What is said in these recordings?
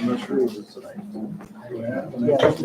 I'm not sure it was tonight. Yeah.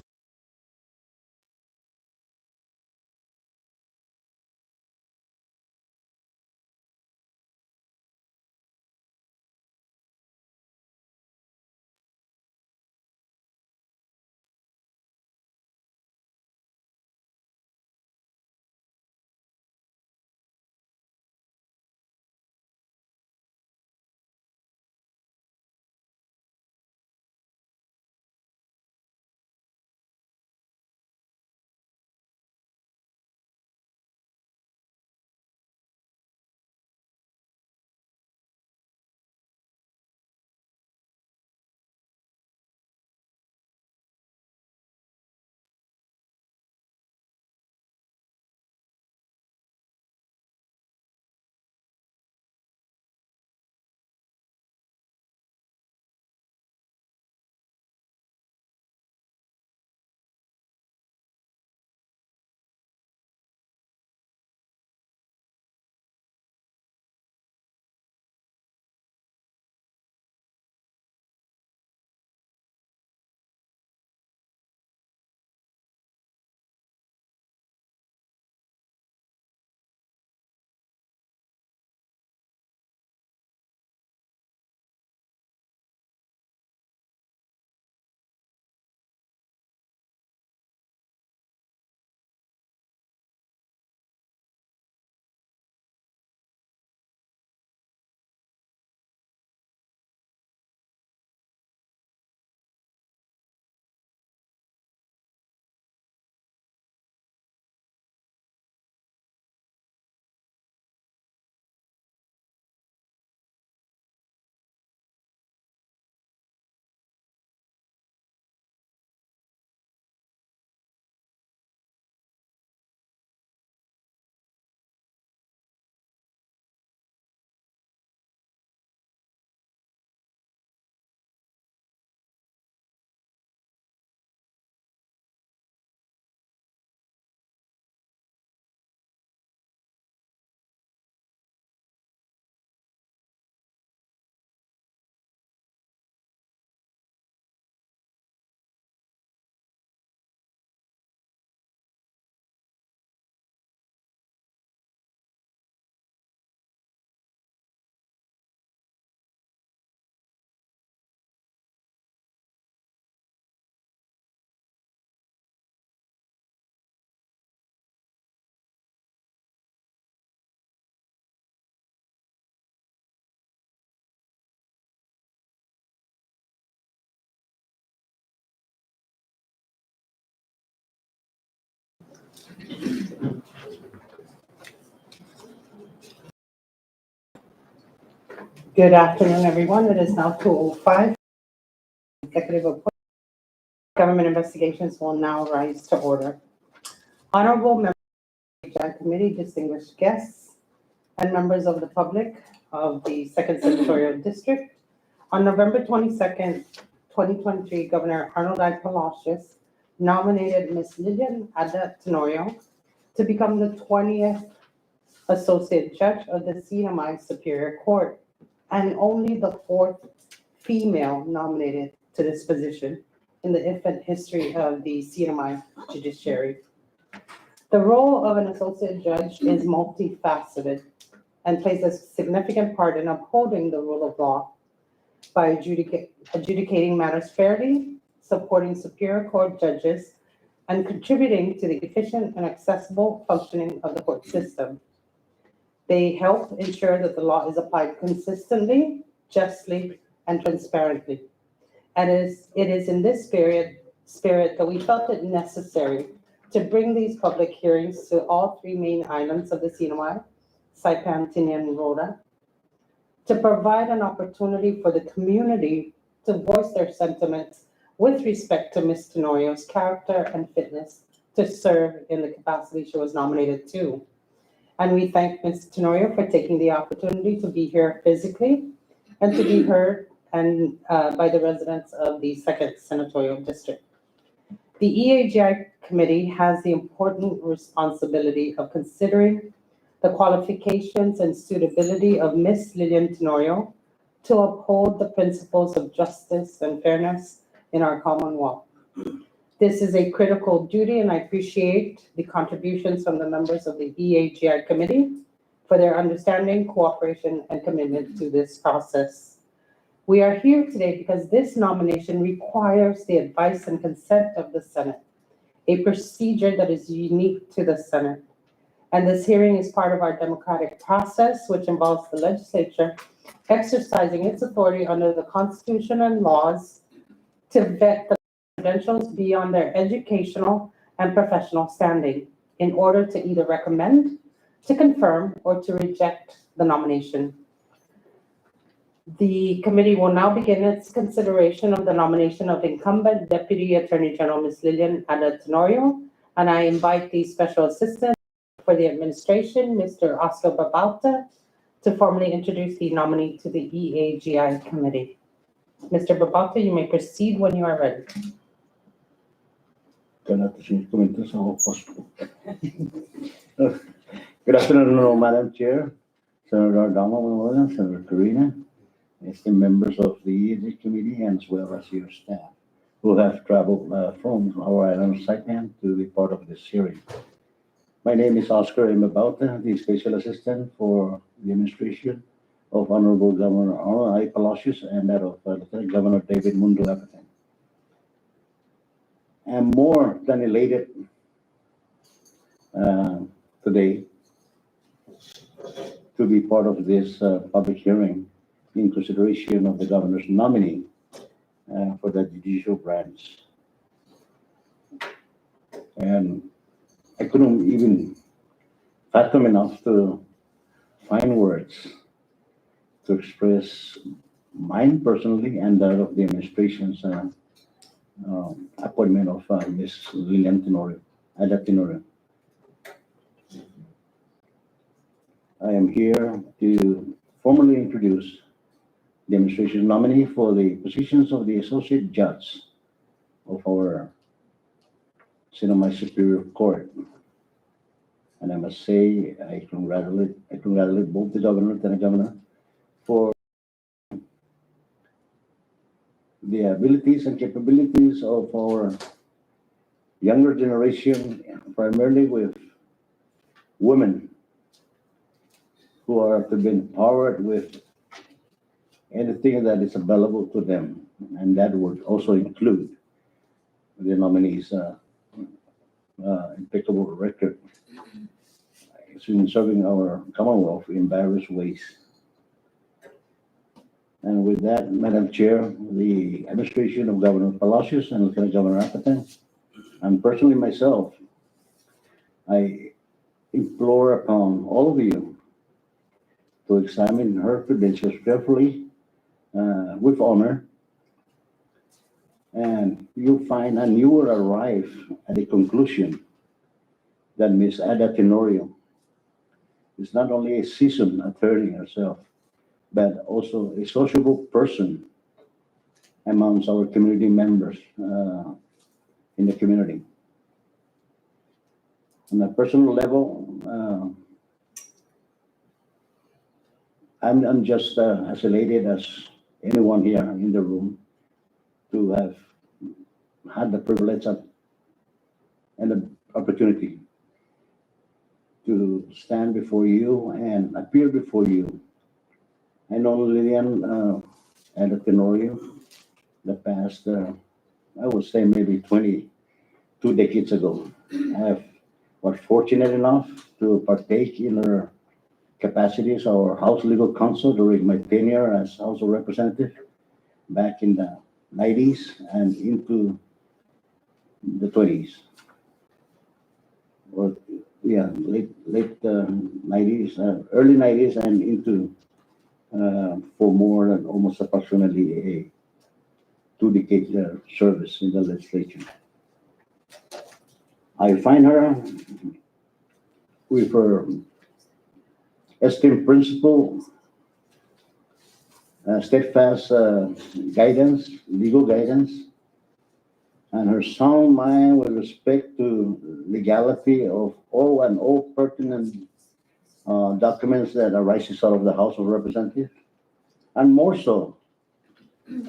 Good afternoon, everyone. It is now 2:05. Executive appointment. Government investigations will now rise to order. Honorable members of the Joint Committee, distinguished guests, and members of the public of the Second Senatorial District. On November 22nd, 2023, Governor Arnold I. Palacios nominated Ms. Lillian Ada Tenorio to become the 20th Associate Judge of the CNMI Superior Court, and only the 4th female nominated to this position in the infant history of the CNMI judiciary. The role of an associate judge is multifaceted and plays a significant part in upholding the rule of law by adjudicating matters fairly, supporting Superior Court judges, and contributing to the efficient and accessible functioning of the court system. They help ensure that the law is applied consistently, justly, and transparently. And it is in this spirit that we felt it necessary to bring these public hearings to all 3 main islands of the CNMI, Saipan, Tinian, and Rota, to provide an opportunity for the community to voice their sentiments with respect to Ms. Tenorio's character and fitness to serve in the capacity she was nominated to. And we thank Ms. Tenorio for taking the opportunity to be here physically and to be heard and by the residents of the Second Senatorial District. The EAGI Committee has the important responsibility of considering the qualifications and suitability of Ms. Lillian Tenorio to uphold the principles of justice and fairness in our Commonwealth. This is a critical duty, and I appreciate the contributions from the members of the EAGI committee for their understanding, cooperation, and commitment to this process. We are here today because this nomination requires the advice and consent of the Senate, a procedure that is unique to the Senate. And this hearing is part of our democratic process, which involves the legislature exercising its authority under the Constitution and laws to vet the credentials beyond their educational and professional standing in order to either recommend, to confirm, or to reject the nomination. The committee will now begin its consideration of the nomination of incumbent Deputy Attorney General Ms. Lilian Ada Tenorio, and I invite the Special Assistant for the Administration, Mr. Oscar Babauta, to formally introduce the nominee to the EAGI committee. Mr. Babauta, you may proceed when you are ready. Good afternoon, Madam Chair, Senator Dama, Senator Karina, esteemed members of the EAGI committee, and as well as your staff who have traveled from our island Saipan to be part of this hearing. My name is Oscar M. Babauta, the Special Assistant for the Administration of Honorable Governor Arnold I. Palacios and that of Lieutenant Governor David Mundo Apatan. I'm more than elated today to be part of this public hearing in consideration of the governor's nominee for the judicial branch. And I couldn't even fathom enough to find words to express mine personally and that of the administration's appointment of Ms. Lilian Ada Tenorio. I am here to formally introduce the administration's nominee for the positions of the Associate Judge of our Semi-Superior Court. And I must say, I congratulate both the Governor and Lieutenant Governor for the abilities and capabilities of our younger generation, primarily with women who are to be empowered with anything that is available to them. And that would also include the nominee's impeccable record. It's been serving our Commonwealth in various ways. And with that, Madam Chair, the administration of Governor Palacios and Lieutenant Governor Apatan, and personally myself, I implore upon all of you to examine her credentials carefully, with honor, and you'll find and you will arrive at the conclusion that Ms. Ada Tenorio is not only a seasoned attorney herself, but also a sociable person amongst our community members in the community. On a personal level, I'm just as elated as anyone here in the room to have had the privilege and the opportunity to stand before you and appear before you. I know Lilian Ada Tenorio the past, I would say maybe 22 decades ago. I was fortunate enough to partake in her capacities or House Legal Counsel during my tenure as House of Representative back in the 90s and into the 20s. Or yeah, late 90s, early 90s and into for more than almost approximately a 2-decade service in the legislature. I find her with her esteemed principle, steadfast guidance, legal guidance, and her sound mind with respect to legality of all pertinent documents that arises out of the House of Representatives. And more so,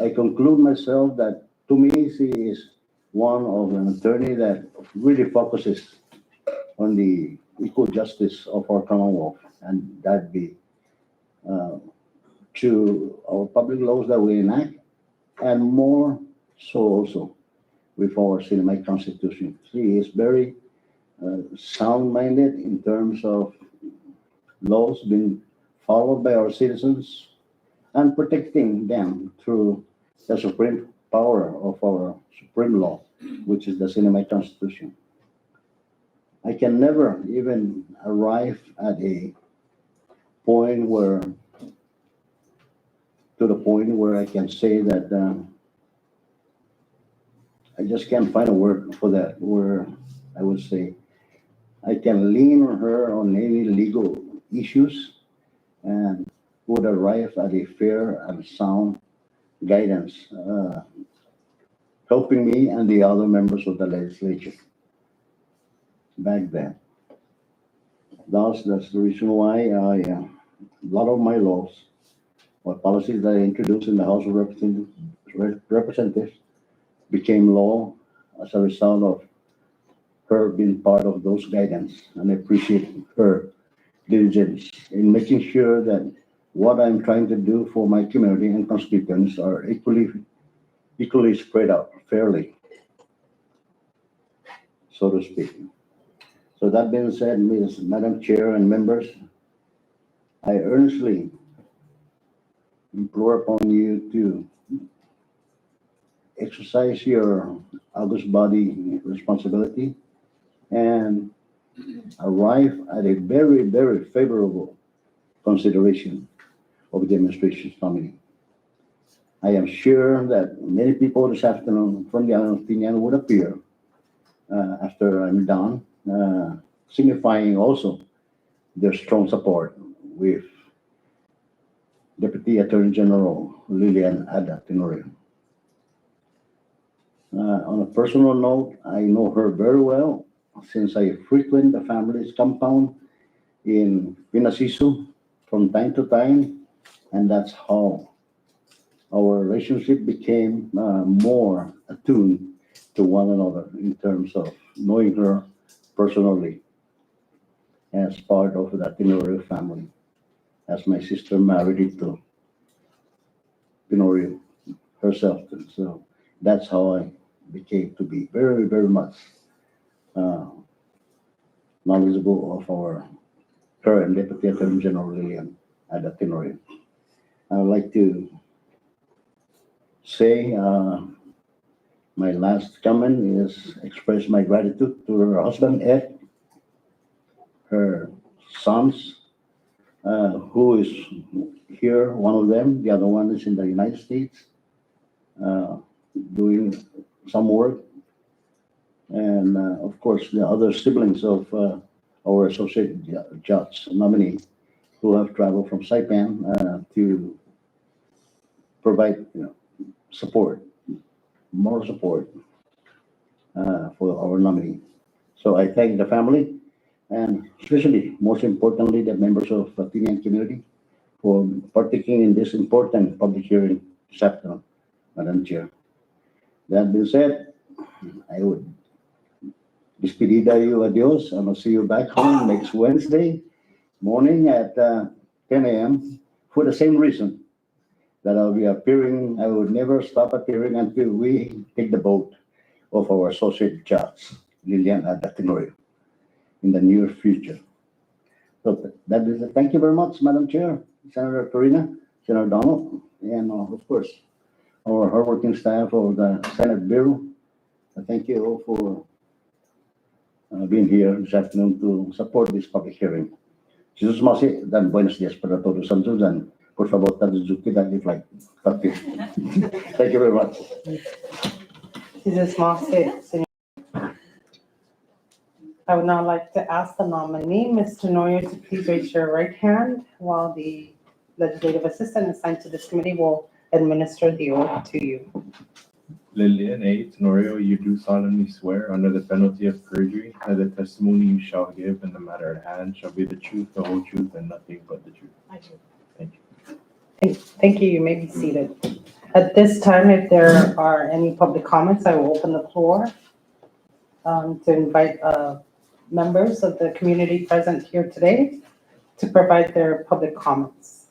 I conclude myself that to me, she is one of an attorney that really focuses on the equal justice of our Commonwealth, and that be uh, to our public laws that we enact, and more so also with our cinematic constitution. She is very sound-minded in terms of laws being followed by our citizens and protecting them through the supreme power of our supreme law, which is the cinematic constitution. I can never even arrive at a point where, to the point where I can say that I just can't find a word for that, where I would say I can lean on her on any legal issues and would arrive at a fair and sound guidance, helping me and the other members of the legislature back then. Thus, that's the reason why a lot of my laws or policies that I introduced in the House of Representatives became law as a result of her being part of those guidance. And I appreciate her diligence in making sure that what I'm trying to do for my community and constituents are equally spread out fairly, so to speak. So that being said, Madam Chair and members, I earnestly implore upon you to exercise your august body responsibility and arrive at a very, very favorable consideration of the administration's nominee. I am sure that many people this afternoon from the opinion would appear after I'm done, signifying also their strong support with Deputy Attorney General Lilian Ada Tenorio. On a personal note, I know her very well since I frequent the family's compound in Pinasiso from time to time, and that's how our relationship became more attuned to one another in terms of knowing her personally as part of the Tenorio family, as my sister married into Tenorio herself. So that's how I became to be very, very much uh, knowledgeable of our current Deputy Attorney General Lilian at the Tenorio. I would like to say my last comment is express my gratitude to her husband, Ed, her sons, who is here, one of them, the other one is in the United States, doing some work. And of course, the other siblings of our associate judge nominee who have traveled from Saipan to provide support, moral support for our nominee. So I thank the family and especially, most importantly, the members of the Tinian community for partaking in this important public hearing this afternoon, Madam Chair. That being said, I would despedida you adios, and I'll see you back home next Wednesday morning at 10 a.m. for the same reason that I'll be appearing. I would never stop appearing until we take the vote of our associate judge, Lilian Ada Tenorio, in the near future. So that is it. Thank you very much, Madam Chair, Senator Corina, Senator Donald, and of course, our hardworking staff of the Senate Bureau. Thank you all for being here this afternoon to support this public hearing. Si Jesus Masi, dan buenos días para todos santos, dan por favor, taduzuki dan i-flight. Thank you. Thank you very much. Jesus Masi, Senor. I would now like to ask the nominee, Ms. Tenorio, to please raise your right hand while the legislative assistant assigned to this committee will administer the oath to you. Lilian A. Tenorio, you do solemnly swear under the penalty of perjury that the testimony you shall give in the matter at hand shall be the truth, the whole truth, and nothing but the truth. I do. Thank you. Thank you. You may be seated. At this time, if there are any public comments, I will open the floor to invite members of the community present here today to provide their public comments.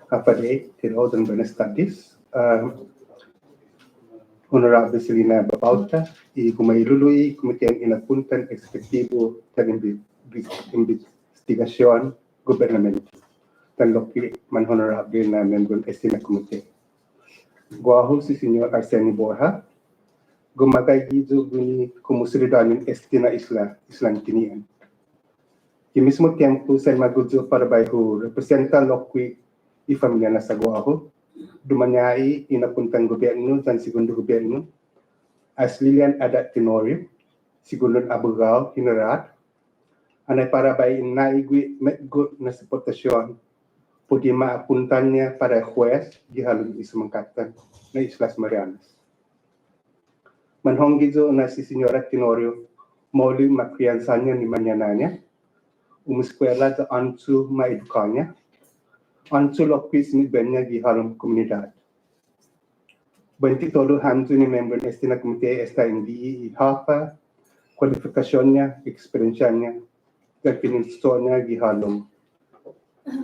Kapag tinuod ng studies, Honorable Selina Babauta, y kumailuluy Komiteng Inapuntan Eksekutibo ng Investigasyon Gubernamento. Tanloki man Honorable na membro Estina Komite. Guaho si Senyor Arsenio Borja, gumagay gizo guni kumusulidanin Estina Islang Tinian. Yung mismo tiempo sa magudzo para bayho representa lokwi i familia na sa Guaho, dumanyai inapuntang gobyerno dan segundo gobyerno, as Lilian Adat Tenorio, segundong abogado hinarat, anay para bay naigwi medgot na suportasyon, pwede maapuntan niya para juez di halong isumangkatan na Islas Marianas. Manhong gizo na si Senyora Tenorio, muli makriyansan niya ni manyananya, umuskwela sa ansu maedukanya, ansu lokwis ni benya di halong komunidad. Benti todo hamzu ni member Estina Komite esta hindi ihapa, kwalifikasyonya, eksperensyanya, dan pininsonya di halong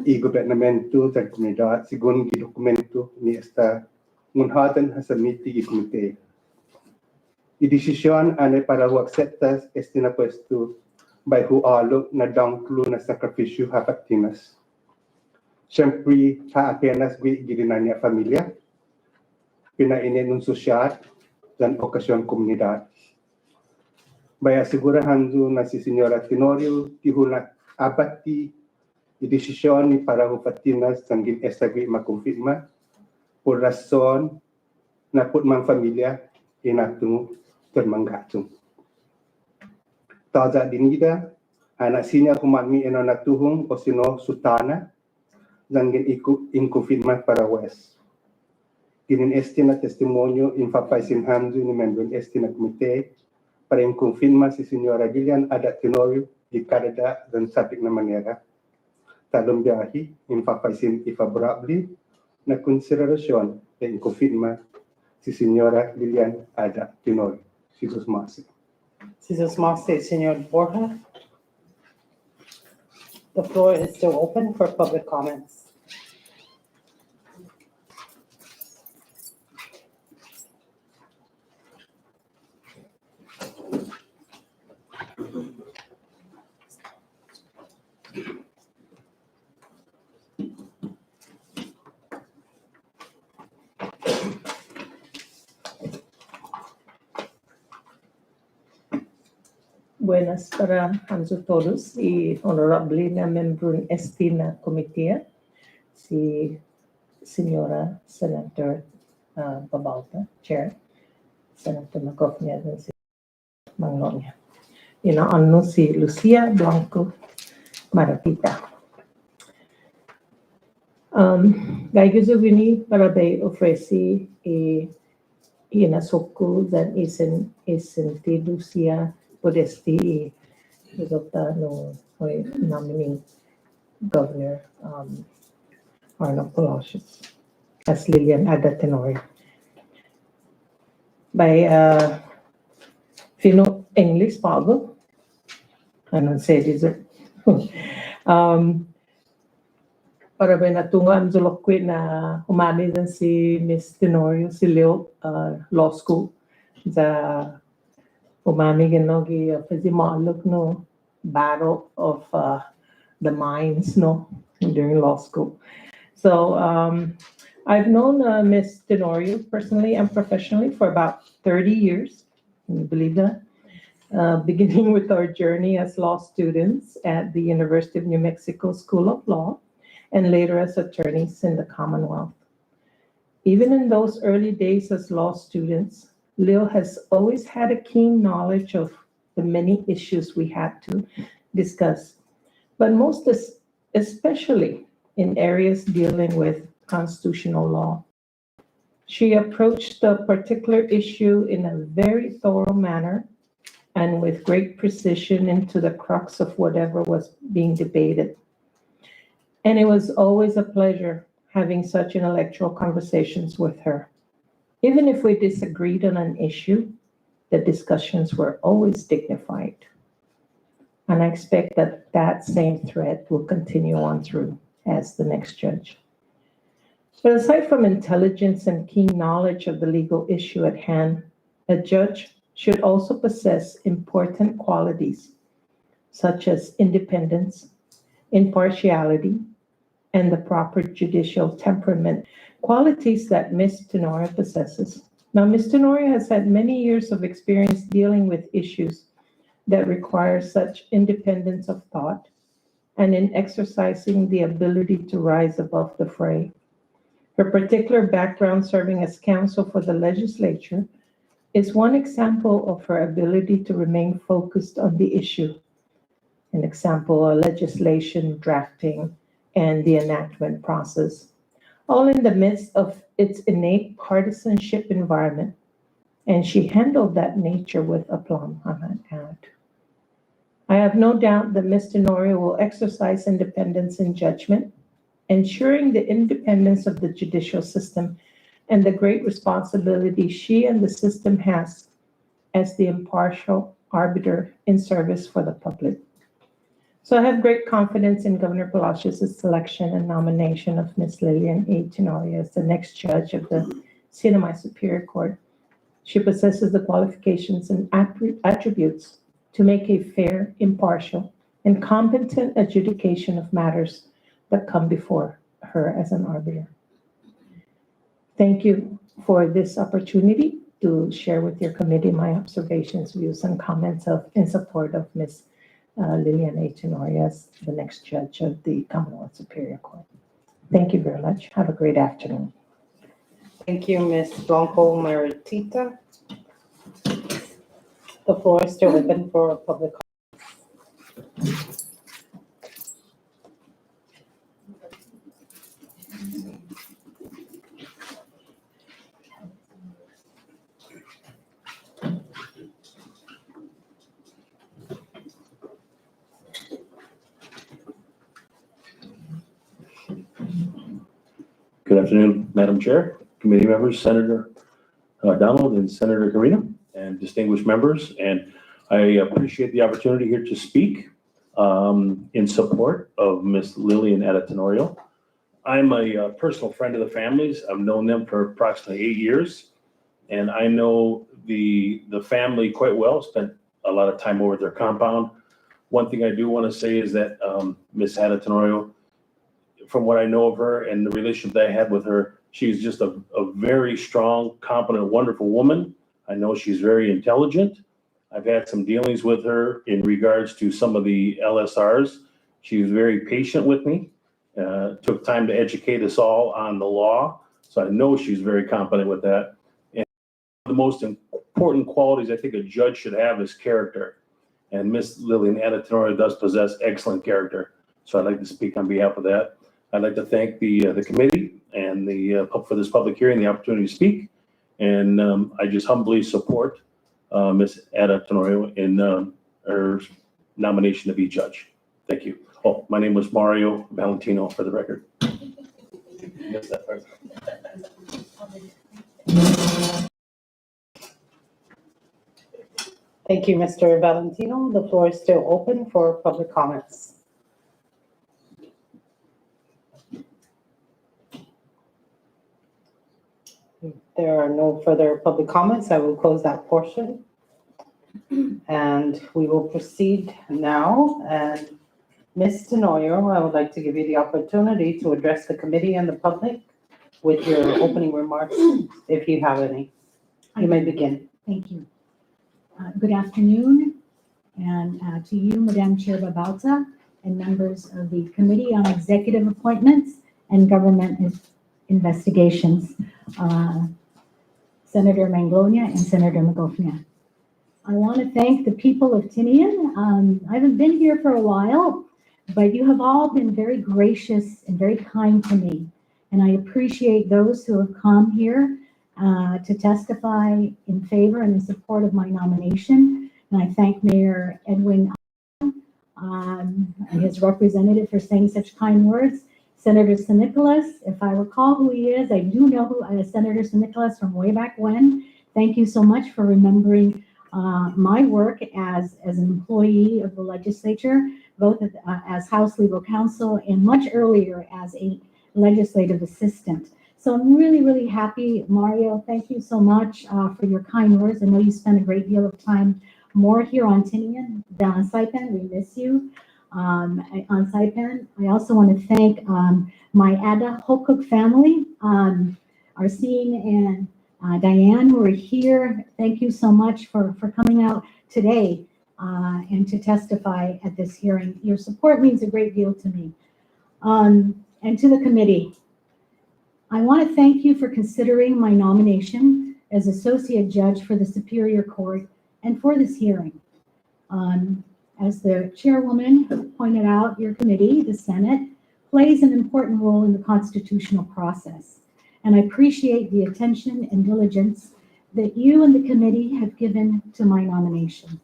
i-gobernamento sa komunidad, sigun di dokumento ni esta ngunhatan hasamiti i komite. I-desisyon ane para huakseptas Estina puesto by hualo na dangklo na sakripisyo hapatinas. Siyempre, apenas gwi gilinanya familia, pinainin ng sosyal, dan okasyon komunidad. Baya sigurahan na si Senyora Tenorio, tihulak abati, i-desisyon ni para hupatinas sanggin estagwi makumpirma, por rason na putmang familia, inatung termanggatong. Taza dinida, anak sinya kumami ino natuhong o sino sutana, zanggin inkonfirma para wes. Kinin Estina testimonio infapaisin hamzu ni membro Estina Komite para inkonfirma si Senyora Lilian Adat Tenorio di Canada dan sabik na manera. Talong biyahi infapaisin ifavorably na konsiderasyon na inkonfirma si Senyora Lilian Adat Tenorio. Jesus Masi. Jesus Masi, Senor Borja. The floor is still open for public comments. Buenas para todos y honorable na membro Estina Comité, si Señora Senator Babauta, Chair, Senator Macofnia, dan si Magnolia. Inaano si Lucia Blanco Marapita. Gaigozo vini para bay ofreci inasoko dan isenti Lucia Podesti resulta no nominee Governor Arnold Palacios as Lilian Adat Tenorio. By Fino English Pago, anong say dessert. Para ba natungan zulokwi na humani din si Miss Tenorio, si Leo Law School sa umami ginogi physimalog no battle of the minds no during law school. So I've known Miss Tenorio personally and professionally for about 30 years. Can you believe that? Beginning with our journey as law students at the University of New Mexico School of Law and later as attorneys in the Commonwealth. Even in those early days as law students, Leo has always had a keen knowledge of the many issues we had to discuss, but especially in areas dealing with constitutional law. She approached the particular issue in a very thorough manner and with great precision into the crux of whatever was being debated. And it was always a pleasure having such intellectual conversations with her. Even if we disagreed on an issue, the discussions were always dignified. And I expect that that same thread will continue on through as the next judge. But aside from intelligence and keen knowledge of the legal issue at hand, a judge should also possess important qualities such as independence, impartiality, and the proper judicial temperament, qualities that Ms. Tenorio possesses. Now, Ms. Tenorio has had many years of experience dealing with issues that require such independence of thought and in exercising the ability to rise above the fray. Her particular background serving as counsel for the legislature is one example of her ability to remain focused on the issue. An example, legislation drafting and the enactment process, all in the midst of its innate partisanship environment. And she handled that nature with aplomb, I might add. I have no doubt that Ms. Tenorio will exercise independence in judgment, ensuring the independence of the judicial system and the great responsibility she and the system has as the impartial arbiter in service for the public. So I have great confidence in Governor Palacios' selection and nomination of Ms. Lillian A. Tenorio as the next judge of the Sinai Superior Court. She possesses the qualifications and attributes to make a fair, impartial, and competent adjudication of matters that come before her as an arbiter. Thank you for this opportunity to share with your committee my observations, views, and comments in support of Ms. Lillian A. Tenorio as the next judge of the Commonwealth Superior Court. Thank you very much. Have a great afternoon. Thank you, Ms. Blanco Maritita. The floor is still open for public comments. Good afternoon, Madam Chair, committee members, Senator Donald and Senator Carino, and distinguished members. And I appreciate the opportunity here to speak in support of Ms. Lillian A. Tenorio. I'm a personal friend of the families. I've known them for approximately 8 years, and I know the family quite well, spent a lot of time over at their compound. One thing I do want to say is that Ms. A. Tenorio, from what I know of her and the relationship that I had with her, she's just a very strong, competent, wonderful woman. I know she's very intelligent. I've had some dealings with her in regards to some of the LSRs. She was very patient with me, took time to educate us all on the law. So I know she's very competent with that. And one of the most important qualities I think a judge should have is character. And Ms. Lillian A. Tenorio does possess excellent character. So I'd like to speak on behalf of that. I'd like to thank the committee and for this public hearing, the opportunity to speak. And I just humbly support Ms. A. Tenorio in her nomination to be judge. Thank you. Oh, my name was Mario Valentino, for the record. Missed that part. Thank you, Mr. Valentino. The floor is still open for public comments. If there are no further public comments, I will close that portion. And we will proceed now. And Ms. Tenorio, I would like to give you the opportunity to address the committee and the public with your opening remarks, if you have any. You may begin. Thank you. Good afternoon, and to you, Madam Chair Babalza, and members of the Committee on Executive Appointments and Government Investigations, Senator Manglonia and Senator Magofnia. I want to thank the people of Tinian. I haven't been here for a while, but you have all been very gracious and very kind to me. And I appreciate those who have come here to testify in favor and in support of my nomination. And I thank Mayor Edwin and his representative for saying such kind words. Senator San Nicolas, if I recall who he is, I do know who Senator San Nicolas from way back when. Thank you so much for remembering my work as an employee of the legislature, both as House Legal Counsel and much earlier as a legislative assistant. So I'm really, really happy. Mario, thank you so much for your kind words. I know you spent a great deal of time more here on Tinian than on Saipan. We miss you on Saipan. I also want to thank my Ada Hokuk family, Arsene and Diane, who are here. Thank you so much for coming out today and to testify at this hearing. Your support means a great deal to me. And to the committee, I want to thank you for considering my nomination as Associate Judge for the Superior Court and for this hearing. As the chairwoman pointed out, your committee, the Senate, plays an important role in the constitutional process. And I appreciate the attention and diligence that you and the committee have given to my nomination.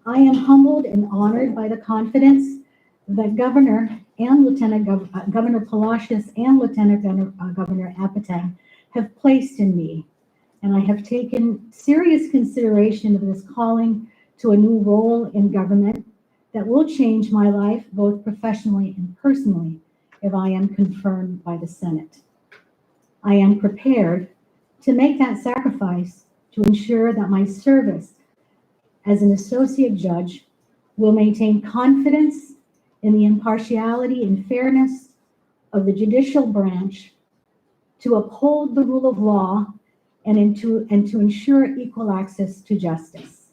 I am humbled and honored by the confidence that Governor Palacios and Lieutenant Governor Apatang have placed in me. And I have taken serious consideration of this calling to a new role in government that will change my life, both professionally and personally, if I am confirmed by the Senate. I am prepared to make that sacrifice to ensure that my service as an associate judge will maintain confidence in the impartiality and fairness of the judicial branch, to uphold the rule of law, and to ensure equal access to justice.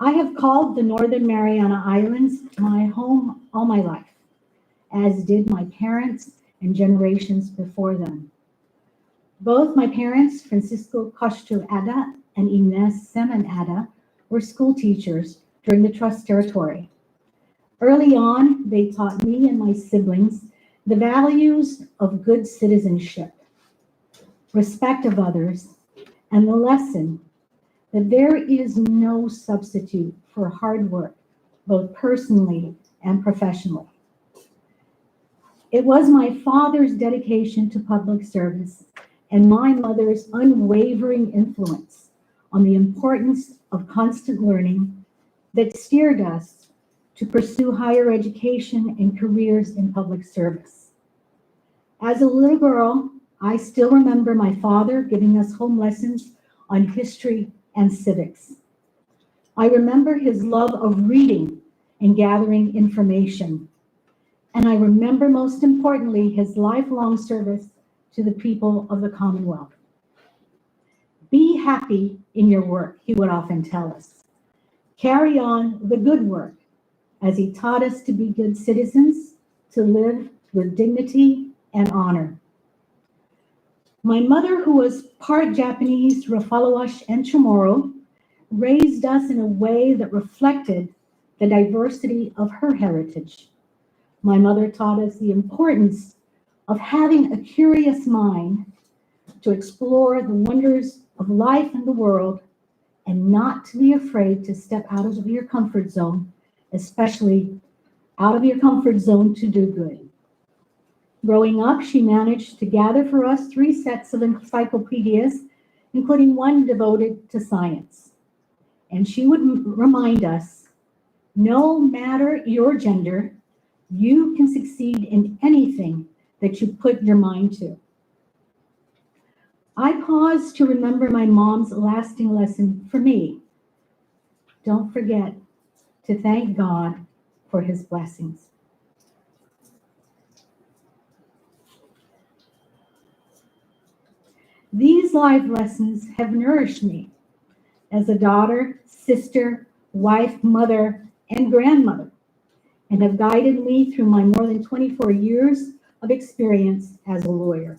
I have called the Northern Mariana Islands my home all my life, as did my parents and generations before them. Both my parents, Francisco Castro Ada and Inez Semen Ada, were school teachers during the Trust Territory. Early on, they taught me and my siblings the values of good citizenship, respect of others, and the lesson that there is no substitute for hard work, both personally and professionally. It was my father's dedication to public service and my mother's unwavering influence on the importance of constant learning that steered us to pursue higher education and careers in public service. As a little girl, I still remember my father giving us home lessons on history and civics. I remember his love of reading and gathering information. And I remember, most importantly, his lifelong service to the people of the Commonwealth. Be happy in your work, he would often tell us. Carry on the good work, as he taught us to be good citizens, to live with dignity and honor. My mother, who was part Japanese, Rafalawash, and Chamorro, raised us in a way that reflected the diversity of her heritage. My mother taught us the importance of having a curious mind to explore the wonders of life and the world, and not to be afraid to step out of your comfort zone, especially out of your comfort zone to do good. Growing up, she managed to gather for us 3 sets of encyclopedias, including one devoted to science. And she would remind us, no matter your gender, you can succeed in anything that you put your mind to. I pause to remember my mom's lasting lesson for me. Don't forget to thank God for his blessings. These life lessons have nourished me as a daughter, sister, wife, mother, and grandmother, and have guided me through my more than 24 years of experience as a lawyer.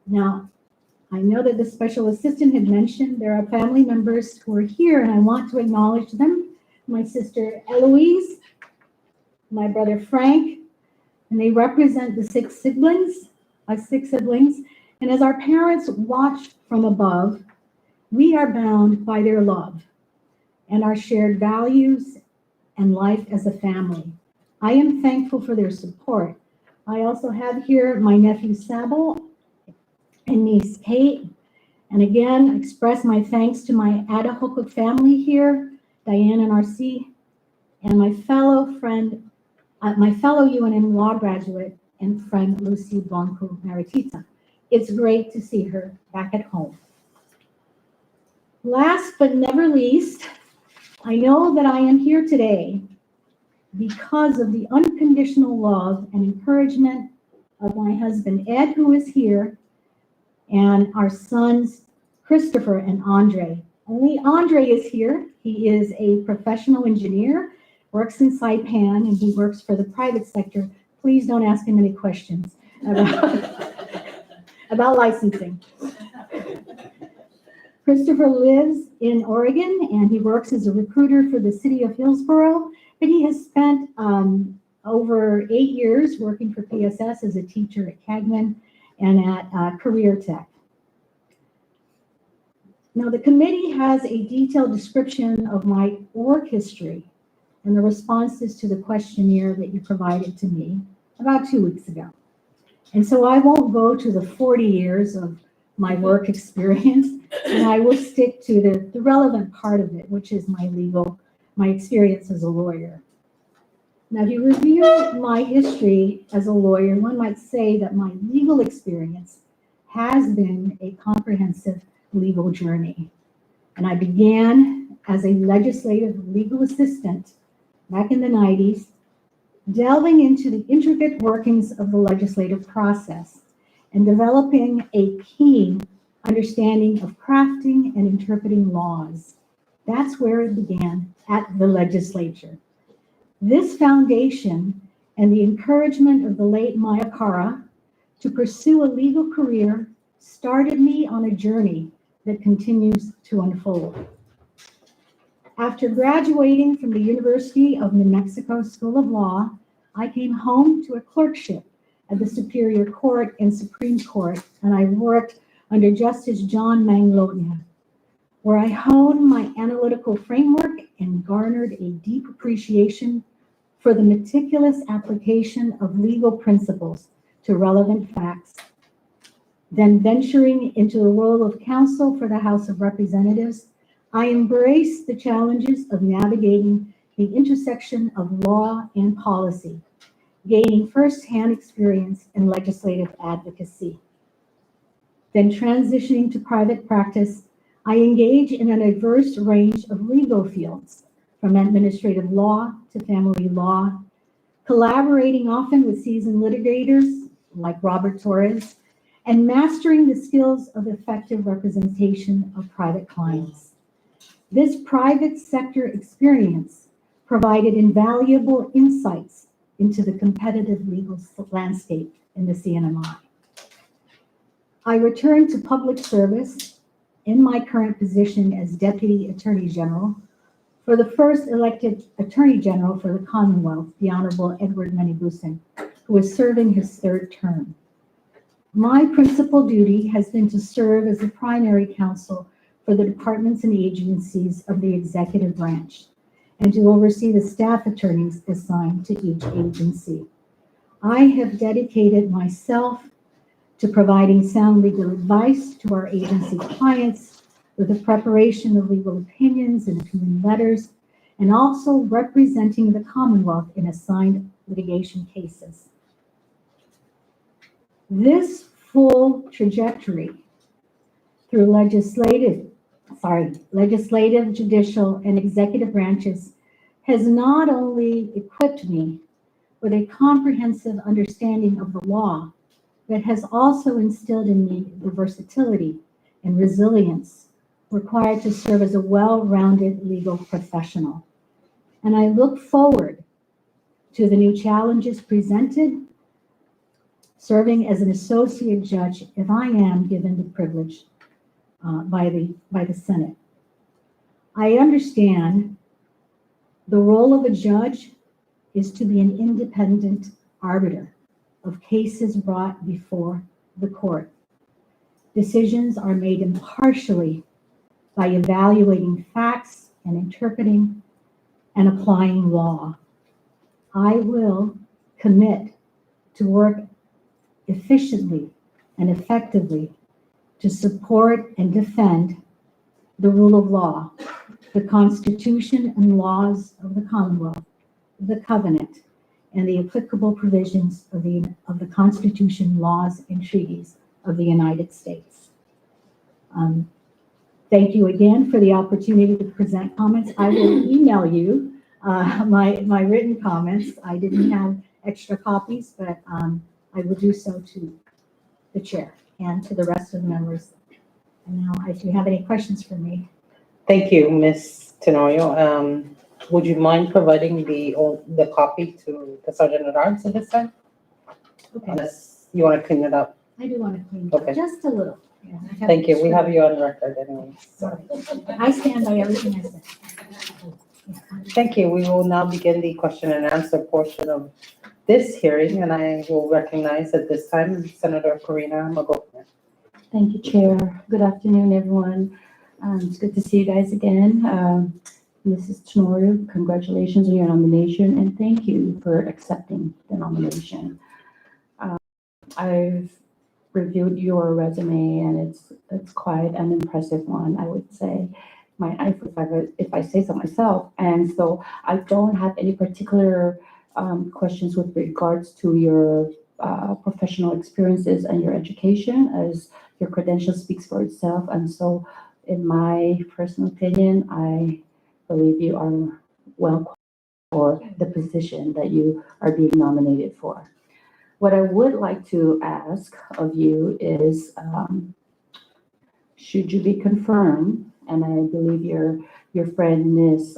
Now, I know that the special assistant had mentioned there are family members who are here, and I want to acknowledge them. My sister Eloise, my brother Frank, and they represent the six siblings. And as our parents watch from above, we are bound by their love and our shared values and life as a family. I am thankful for their support. I also have here my nephew Sable and niece Kate. And again, express my thanks to my Adahokuk family here, Diane and RC, and my fellow UNM law graduate and friend, Lucy Blanco Maritita. It's great to see her back at home. Last but never least, I know that I am here today because of the unconditional love and encouragement of my husband, Ed, who is here, and our sons, Christopher and Andre. Only Andre is here. He is a professional engineer, works in Saipan, and he works for the private sector. Please don't ask him any questions about licensing. Christopher lives in Oregon, and he works as a recruiter for the city of Hillsborough, but he has spent over 8 years working for PSS as a teacher at Cagman and at Career Tech. Now, the committee has a detailed description of my work history and the responses to the questionnaire that you provided to me about 2 weeks ago. And so I won't go to the 40 years of my work experience, and I will stick to the relevant part of it, which is my experience as a lawyer. Now, if you review my history as a lawyer, one might say that my legal experience has been a comprehensive legal journey. And I began as a legislative legal assistant back in the 90s, delving into the intricate workings of the legislative process and developing a keen understanding of crafting and interpreting laws. That's where it began, at the legislature. This foundation and the encouragement of the late Maya Kara to pursue a legal career started me on a journey that continues to unfold. After graduating from the University of New Mexico School of Law, I came home to a clerkship at the Superior Court and Supreme Court, and I worked under Justice John Manglotnia, where I honed my analytical framework and garnered a deep appreciation for the meticulous application of legal principles to relevant facts. Then venturing into the role of counsel for the House of Representatives, I embraced the challenges of navigating the intersection of law and policy, gaining firsthand experience in legislative advocacy. Then transitioning to private practice, I engage in a diverse range of legal fields, from administrative law to family law, collaborating often with seasoned litigators like Robert Torres, and mastering the skills of effective representation of private clients. This private sector experience provided invaluable insights into the competitive legal landscape in the CNMI. I returned to public service in my current position as Deputy Attorney General for the first elected Attorney General for the Commonwealth, the Honorable Edward Menigusin, who is serving his third term. My principal duty has been to serve as the primary counsel for the departments and agencies of the executive branch, and to oversee the staff attorneys assigned to each agency. I have dedicated myself to providing sound legal advice to our agency clients with the preparation of legal opinions and opinion letters, and also representing the Commonwealth in assigned litigation cases. This full trajectory through legislative, judicial, and executive branches has not only equipped me with a comprehensive understanding of the law, but has also instilled in me the versatility and resilience required to serve as a well-rounded legal professional. And I look forward to the new challenges presented, serving as an associate judge if I am given the privilege by the Senate. I understand the role of a judge is to be an independent arbiter of cases brought before the court. Decisions are made impartially by evaluating facts and interpreting and applying law. I will commit to work efficiently and effectively to support and defend the rule of law, the Constitution and laws of the Commonwealth, the Covenant, and the applicable provisions of the Constitution, laws, and treaties of the United States. Thank you again for the opportunity to present comments. I will email you my written comments. I didn't have extra copies, but I will do so to the chair and to the rest of the members. And now, if you have any questions for me. Thank you, Ms. Tenorio. Would you mind providing the copy to the Sergeant at Arms at this time? Okay, Unless you want to clean it up. I do want to clean it Okay. up just a little. Yeah, I have Thank you. We to- have you on record anyway. Sorry. I stand by everything I said. Thank you. We will now begin the question and answer portion of this hearing, and I will recognize at this time Senator Corina Magofna. Thank you, Chair. Good afternoon, everyone. It's good to see you guys again. Mrs. Tenorio, congratulations on your nomination, and thank you for accepting the nomination. I've reviewed your resume, and it's quite an impressive one, I would say. If I say so myself, and so I don't have any particular questions with regards to your professional experiences and your education, as your credential speaks for itself. And so, in my personal opinion, I believe you are well qualified for the position that you are being nominated for. What I would like to ask of you is, should you be confirmed, and I believe your friend, Ms.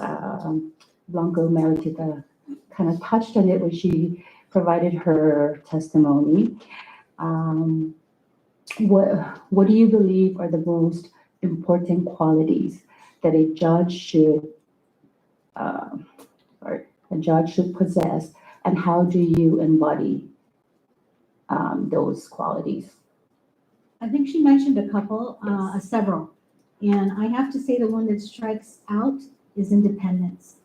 Blanco Maritita, kind of touched on it when she provided her testimony. What do you believe are the most important qualities that a judge should possess, and how do you embody those qualities? I think she mentioned a couple, several. And I have to say the one that strikes out is independence.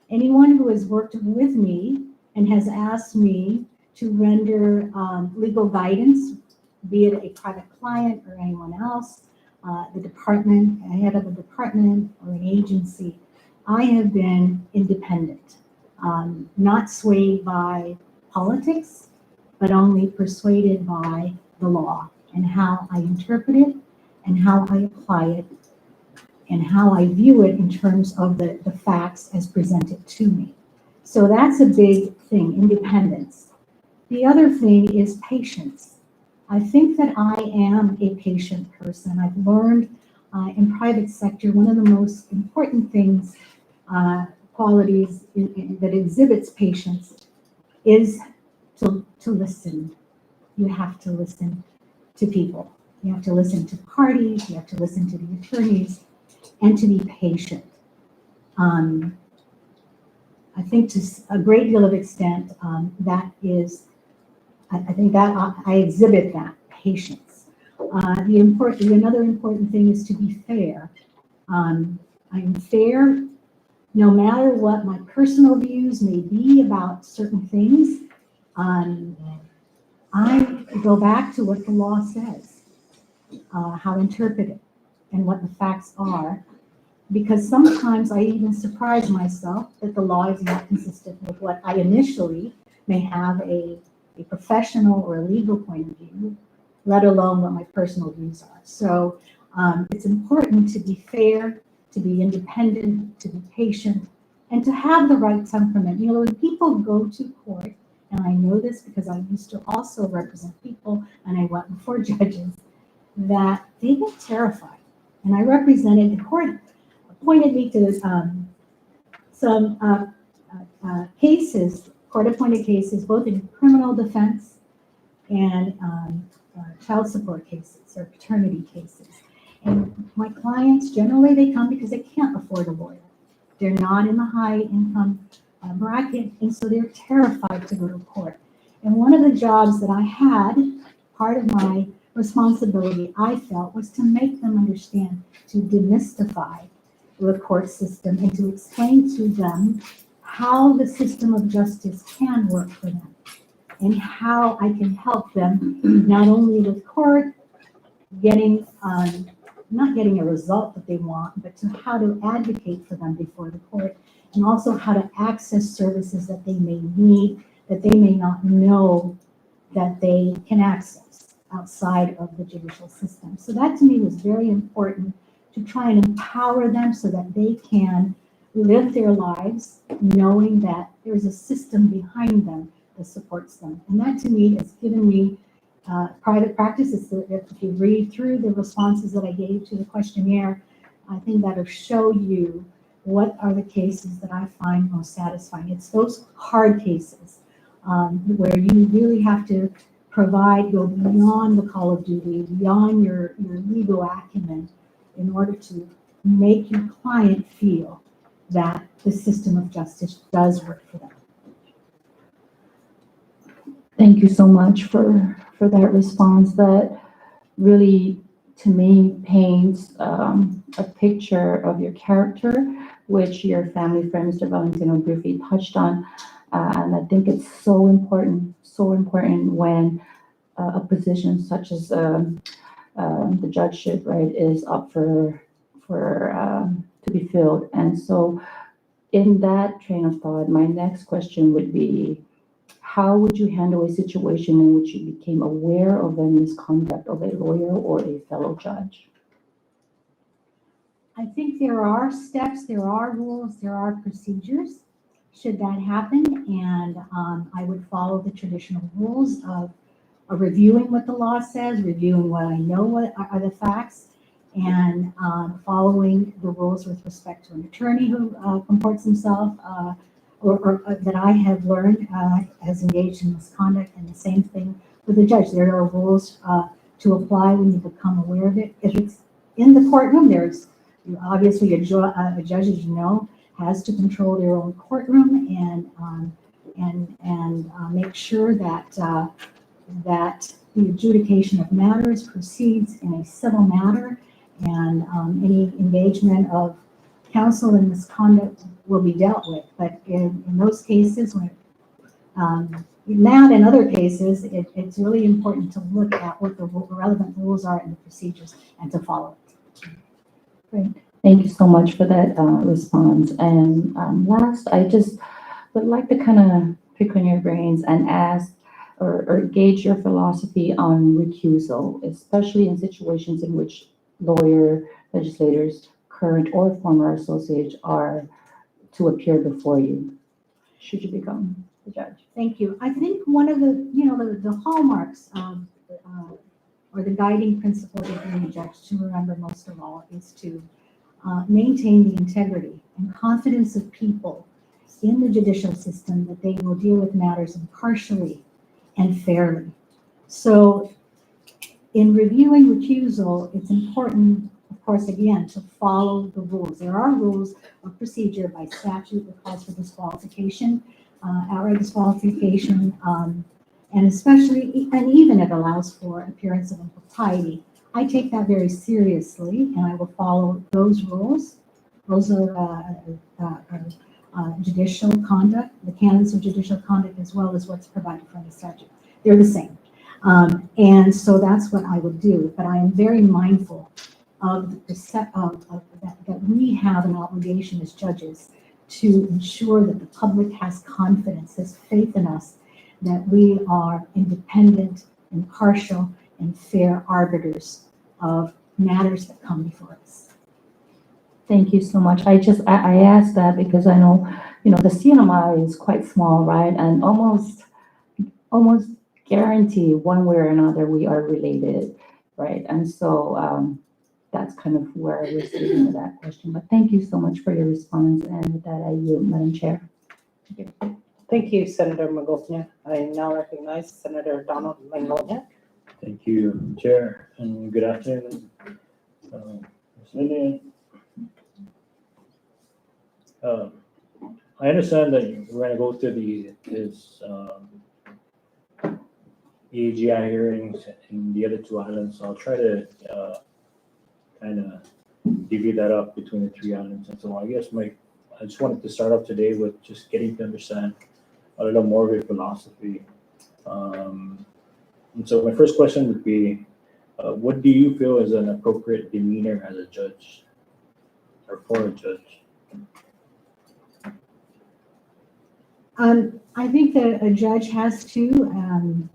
Anyone who has worked with me and has asked me to render legal guidance, be it a private client or anyone else, the department, a head of a department or an agency, I have been independent, not swayed by politics, but only persuaded by the law and how I interpret it and how I apply it and how I view it in terms of the facts as presented to me. So that's a big thing, independence. The other thing is patience. I think that I am a patient person. I've learned in private sector, one of the most important things, qualities that exhibits patience is to listen. You have to listen to people. You have to listen to parties, you have to listen to the attorneys, and to be patient. I think to a great deal of extent, that is, I think that I exhibit that patience. Another important thing is to be fair. I'm fair no matter what my personal views may be about certain things. I go back to what the law says, how to interpret it, and what the facts are, because sometimes I even surprise myself that the law is not consistent with what I initially may have a professional or a legal point of view, let alone what my personal views are. So it's important to be fair, to be independent, to be patient, and to have the right temperament. You know, when people go to court, and I know this because I used to also represent people and I went before judges, that they get terrified. And I represented, the court appointed me to some cases, court-appointed cases, both in criminal defense and child support cases or paternity cases. And my clients, generally, they come because they can't afford a lawyer. They're not in the high income bracket, and so they're terrified to go to court. And one of the jobs that I had, part of my responsibility, I felt, was to make them understand, to demystify the court system and to explain to them how the system of justice can work for them and how I can help them not only with court, getting not getting a result that they want, but to how to advocate for them before the court, and also how to access services that they may need, that they may not know that they can access outside of the judicial system. So that to me was very important, to try and empower them so that they can live their lives knowing that there's a system behind them that supports them. And that to me has given me private practice. If you read through the responses that I gave to the questionnaire, I think that'll show you what are the cases that I find most satisfying. It's those hard cases where you really have to go beyond the call of duty, beyond your legal acumen, in order to make your client feel that the system of justice does work for them. Thank you so much for that response. That really, to me, paints a picture of your character, which your family friend, Mr. Valentino, briefly touched on. And I think it's so important when a position such as the judgeship, right, is up for to be filled. And so in that train of thought, my next question would be, how would you handle a situation in which you became aware of the misconduct of a lawyer or a fellow judge? I think there are steps, there are rules, there are procedures should that happen. And I would follow the traditional rules of reviewing what the law says, reviewing what I know what are the facts, and following the rules with respect to an attorney who comports himself or that I have learned has engaged in misconduct, and the same thing with the judge. There are rules to apply when you become aware of it. If it's in the courtroom, there's obviously a judge, as you know, has to control their own courtroom and make sure that that the adjudication of matters proceeds in a civil manner, and any engagement of counsel in misconduct will be dealt with. But in those cases, when that and other cases, it's really important to look at what the relevant rules are and the procedures and to follow it. Great. Thank you so much for that response. And last, I just would like to kind of pick on your brains and ask or gauge your philosophy on recusal, especially in situations in which legislators, current or former associates, are to appear before you, should you become the judge. Thank you. I think one of the hallmarks or the guiding principle of being a judge to remember most of all is to maintain the integrity and confidence of people in the judicial system that they will deal with matters impartially and fairly. So in reviewing recusal, it's important, of course, again, to follow the rules. There are rules of procedure by statute that calls for disqualification, outright disqualification, and especially, and even it allows for appearance of impropriety. I take that very seriously, and I will follow those rules. Those are judicial conduct, the canons of judicial conduct, as well as what's provided from the statute. They're the same. And so that's what I would do. But I am very mindful of that we have an obligation as judges to ensure that the public has confidence, has faith in us, that we are independent, impartial, and fair arbiters of matters that come before us. Thank you so much. I asked that because I know, the CNMI is quite small, right? And almost guarantee one way or another we are related, right? And so that's kind of where I was sitting with that question. But thank you so much for your response. And with that, I yield, Madam Chair. Thank you. Thank you, Senator Magofnia. I now recognize Senator Donald Magnolia. Thank you, Chair, and good afternoon. Ms. Lillian. I understand that we're gonna go through his EAGI hearings in the other two islands, so I'll try to kind of divvy that up between the three islands. And so I guess I just wanted to start off today with just getting to understand a little more of your philosophy. And so my first question would be, what do you feel is an appropriate demeanor as a judge or for a judge? I think that a judge has to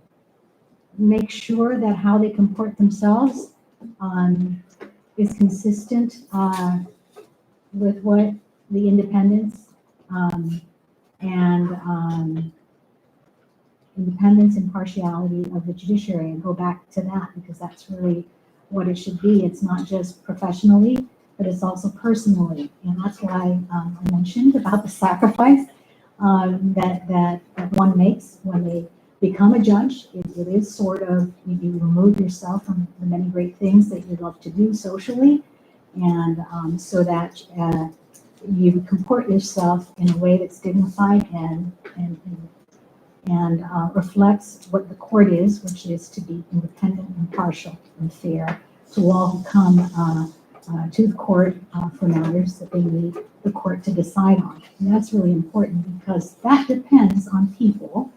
make sure that how they comport themselves is consistent with what the independence and independence, impartiality of the judiciary, and go back to that because that's really what it should be. It's not just professionally, but it's also personally, and that's why I mentioned about the sacrifice that one makes when they become a judge. It is sort of, you remove yourself from the many great things that you love to do socially, and so that you comport yourself in a way that's dignified and reflects what the court is, which is to be independent, impartial, and fair to all who come to the court for matters that they need the court to decide on. And that's really important because that depends on people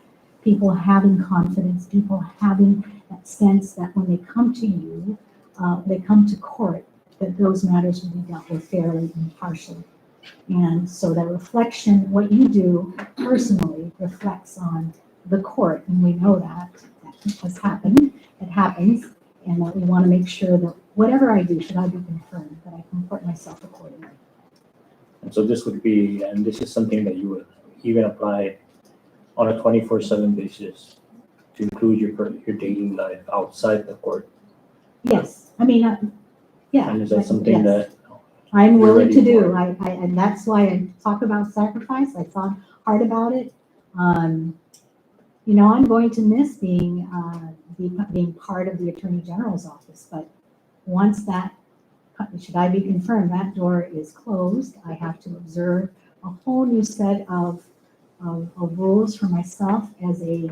having confidence, people having that sense that when they come to you, they come to court, that those matters will be dealt with fairly and impartially. And so that reflection, what you do personally, reflects on the court. And we know that has happened, it happens, and that we want to make sure that whatever I do, should I be confirmed, that I comport myself accordingly. And so this would be, and this is something that you would even apply on a 24/7 basis to include your daily life outside the court. Yes, I mean, yeah. And is that something yes. that I'm you're willing ready to do? for? And that's why I talk about sacrifice. I thought hard about it. You know, I'm going to miss being part of the Attorney General's office, but once that, should I be confirmed, that door is closed, I have to observe a whole new set of rules for myself as a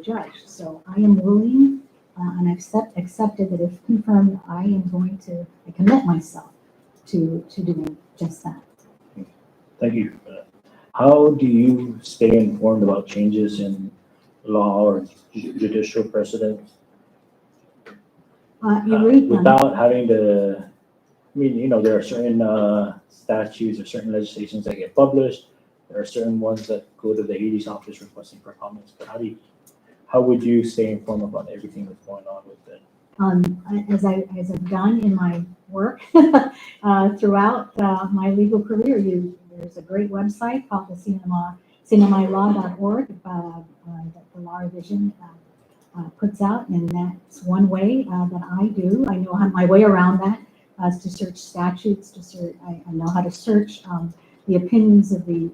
judge. So I am willing and accepted that if confirmed, I commit myself to doing just that. Thank you for that. How do you stay informed about changes in law or judicial precedents? You read them. Without having to, I mean, you know, there are certain statutes or certain legislations that get published. There are certain ones that go to the AD's office requesting for comments. But how would you stay informed about everything that's going on with it? As I've done in my work throughout my legal career, there's a great website called the CNMIlaw.org that the Law Revision puts out, and that's one way that I know how my way around that is to search statutes, I know how to search the opinions of the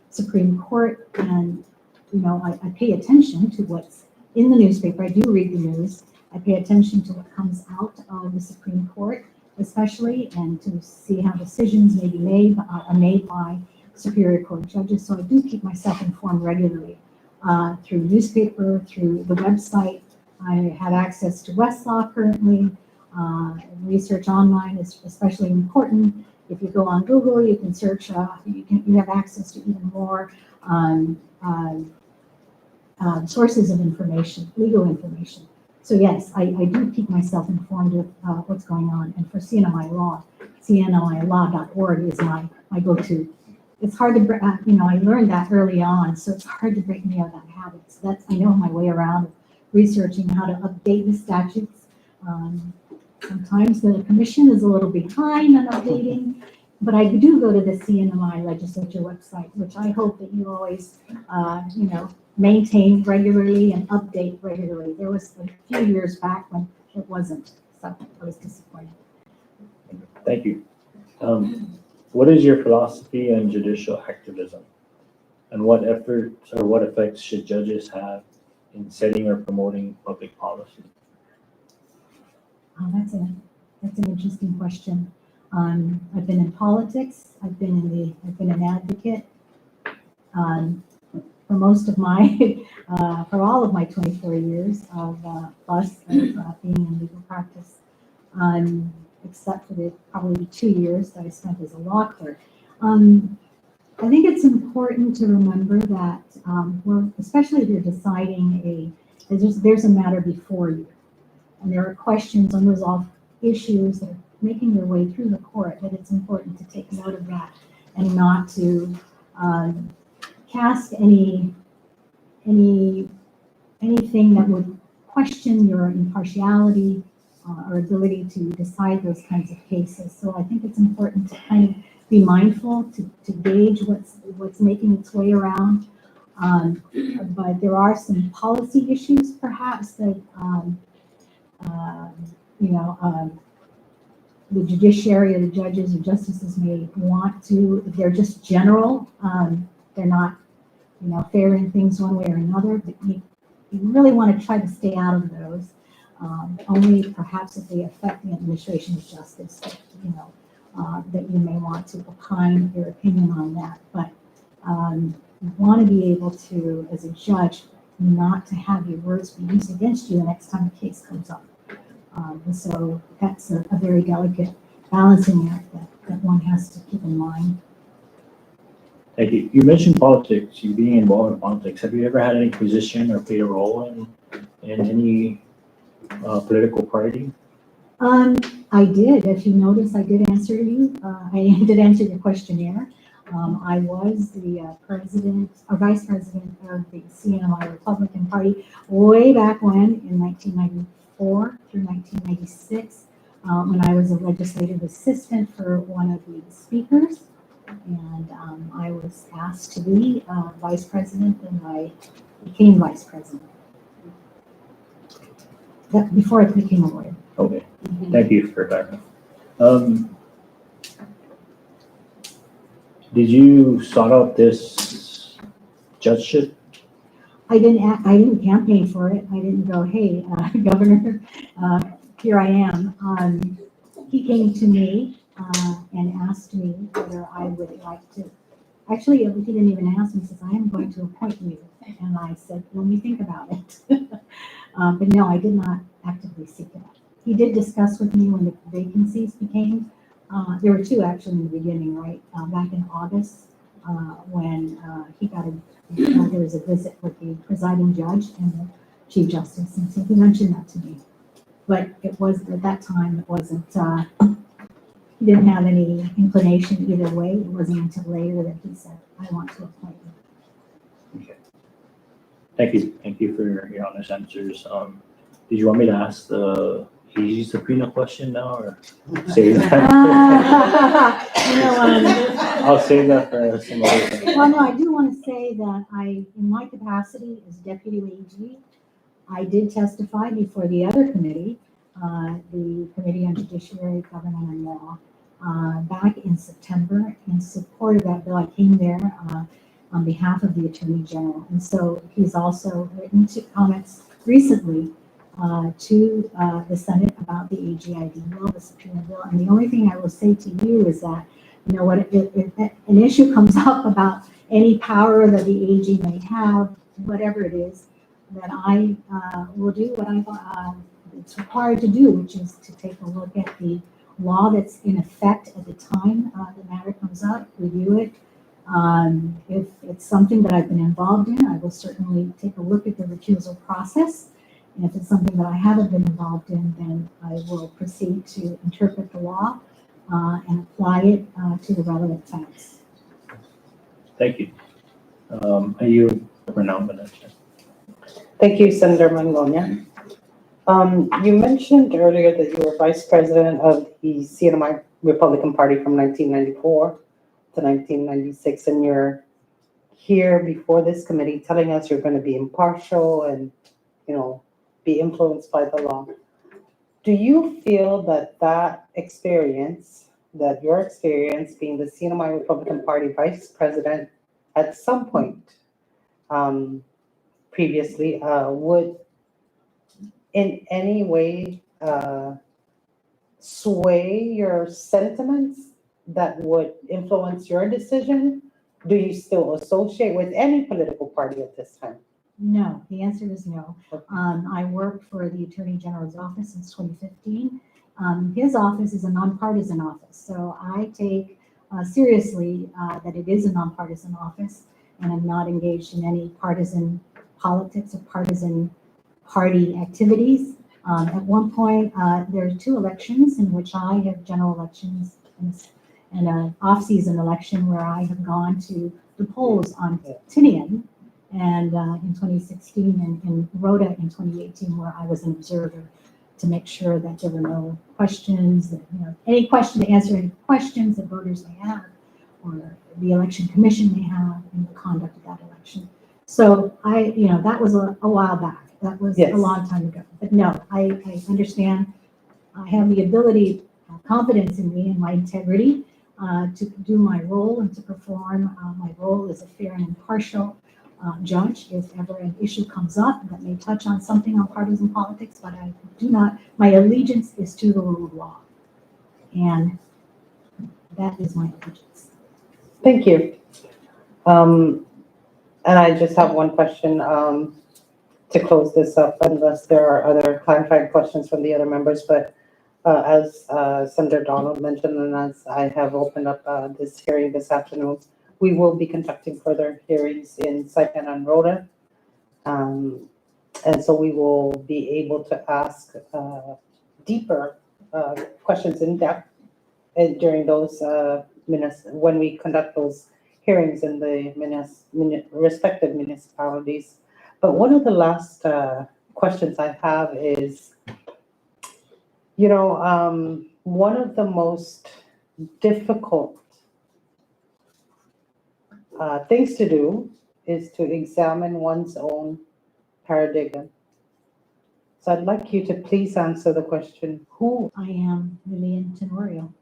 Supreme Court, and you know, I pay attention to what's in the newspaper. I do read the news. I pay attention to what comes out of the Supreme Court, especially, and to see how decisions may be made by Superior Court judges. So I do keep myself informed regularly through newspaper, through the website. I have access to Westlaw currently. Research online is especially important. If you go on Google, you can search. You have access to even more sources of information, legal information. So yes, I do keep myself informed with what's going on. And for CNMI Law, CNMIlaw.org is my go-to. It's hard to, I learned that early on, so it's hard to break me out of that habit. So I know my way around researching how to update the statutes. Sometimes the commission is a little behind on updating, but I do go to the CNMI legislature website, which I hope that you always, maintain regularly and update regularly. There was a few years back when it wasn't, so I was disappointed. Thank you. What is your philosophy on judicial activism? And what efforts or what effects should judges have in setting or promoting public policy? That's an interesting question. I've been in politics. I've been an advocate. For most of my, for all of my 24 years of plus of being in legal practice, except for probably the 2 years that I spent as a law clerk. I think it's important to remember that, especially if you're deciding there's a matter before you, and there are questions, unresolved issues that are making their way through the court, that it's important to take note of that and not to cast anything that would question your impartiality or ability to decide those kinds of cases. So I think it's important to kind of be mindful to gauge what's making its way around. But there are some policy issues perhaps that the judiciary or the judges or justices may want to, if they're just general, they're not, favoring things one way or another, but you really want to try to stay out of those. Only perhaps if they affect the administration of justice, that you may want to opine your opinion on that. But you want to be able to, as a judge, not to have your words be used against you the next time a case comes up. And so that's a very delicate balancing act that one has to keep in mind. Thank you. You mentioned politics, you being involved in politics. Have you ever had any position or played a role in any political party? I did. If you notice, I did answer you. I did answer your questionnaire. I was the president or vice president of the CNMI Republican Party way back when, in 1994 through 1996, when I was a legislative assistant for one of the speakers. And I was asked to be vice president, and I became vice president. Before I became a lawyer. Okay, thank you for that. Did you sought out this judgeship? I didn't campaign for it. I didn't go, hey, Governor, here I am. He came to me and asked me whether I would like to. Actually, he didn't even ask me. He says, I am going to appoint you. And I said, let me think about it. But no, I did not actively seek it out. He did discuss with me when the vacancies became. There were two actually in the beginning, right? Back in August, when he got there was a visit with the presiding judge and the chief justice, and so he mentioned that to me. But it was at that time, it wasn't. He didn't have any inclination either way. It wasn't until later that he said, "I want to appoint you." Okay. Thank you. Thank you for your honest answers. Did you want me to ask the easy subpoena question now, or save that? I'll save that for some other time. Well, no, I do want to say that in my capacity as deputy AG, I did testify before the other committee, the Committee on Judiciary, Government, and Law, back in September in support of that bill. I came there on behalf of the Attorney General, and so he's also written comments recently to the Senate about the AGID bill, the subpoena bill. And the only thing I will say to you is that, when an issue comes up about any power that the AG may have, whatever it is, that I will do what it's required to do, which is to take a look at the law that's in effect at the time the matter comes up, review it. If it's something that I've been involved in, I will certainly take a look at the recusal process. And if it's something that I haven't been involved in, then I will proceed to interpret the law and apply it to the relevant facts. Thank you. Are you renowned, Vanessa? Thank you, Senator Mangonia. You mentioned earlier that you were vice president of the CNMI Republican Party from 1994 to 1996, and you're here before this committee telling us you're going to be impartial and, be influenced by the law. Do you feel that your experience being the CNMI Republican Party vice president at some point, previously, would in any way, sway your sentiments that would influence your decision? Do you still associate with any political party at this time? No, the answer is no. Okay. I worked for the Attorney General's office since 2015. His office is a nonpartisan office, so I take seriously that it is a nonpartisan office, and I'm not engaged in any partisan politics or partisan party activities. At one point, there are 2 elections in which I have general elections and an off-season election where I have gone to the polls on Tinian, and in 2016 and in Rhoda in 2018, where I was an observer to make sure that there were no questions, that, any question to answer any questions that voters may have, or the election commission may have in the conduct of that election. So that was a while back. That was Yes. a long time ago. But no, I understand. I have the ability, confidence in me and my integrity to do my role and to perform my role as a fair and impartial judge if ever an issue comes up that may touch on something on partisan politics, but I do not, my allegiance is to the rule of law. And that is my allegiance. Thank you. And I just have one question to close this up, unless there are other clarifying questions from the other members. But as Senator Donald mentioned, and as I have opened up this hearing this afternoon, we will be conducting further hearings in Saipan and Rhoda. And so we will be able to ask deeper questions in depth during those minutes when we conduct those hearings in the respective municipalities. But one of the last questions I have is, one of the most difficult things to do is to examine one's own paradigm. So I'd like you to please answer the question, who, I am Lillian Tenorio.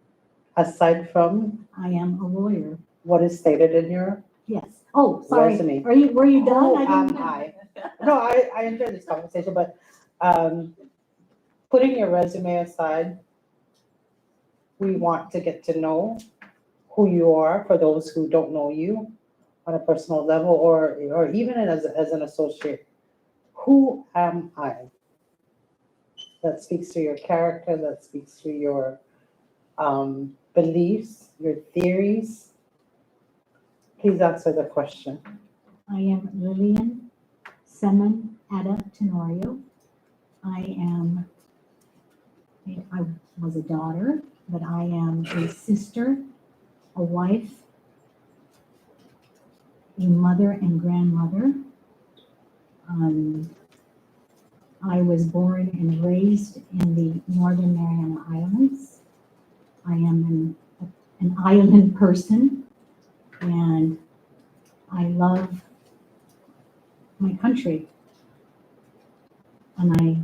aside from I am a lawyer. what is stated in your Yes. Oh, sorry. resume, Were you done? who I am didn't- I? No, I enjoyed this conversation, but putting your resume aside, we want to get to know who you are for those who don't know you on a personal level, or even as an associate. Who am I? That speaks to your character, that speaks to your beliefs, your theories. Please answer the question. I am Lillian Semen Ada Tenorio. I was a daughter, but I am a sister, a wife, a mother and grandmother. I was born and raised in the Northern Mariana Islands. I am an island person, and I love my country. And I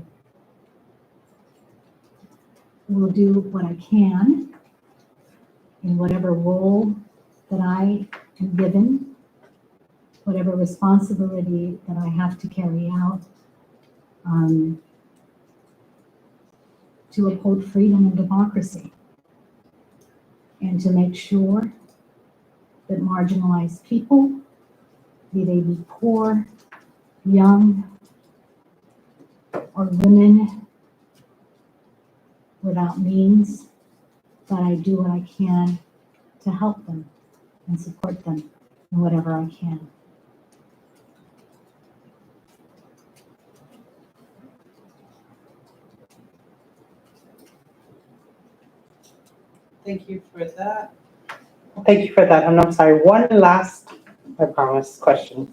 will do what I can in whatever role that I am given, whatever responsibility that I have to carry out, to uphold freedom and democracy, and to make sure that marginalized people, be they be poor, young, or women without means, that I do what I can to help them and support them in whatever I can. Thank you for that. Thank you for that. And I'm sorry, one last, I promise, question.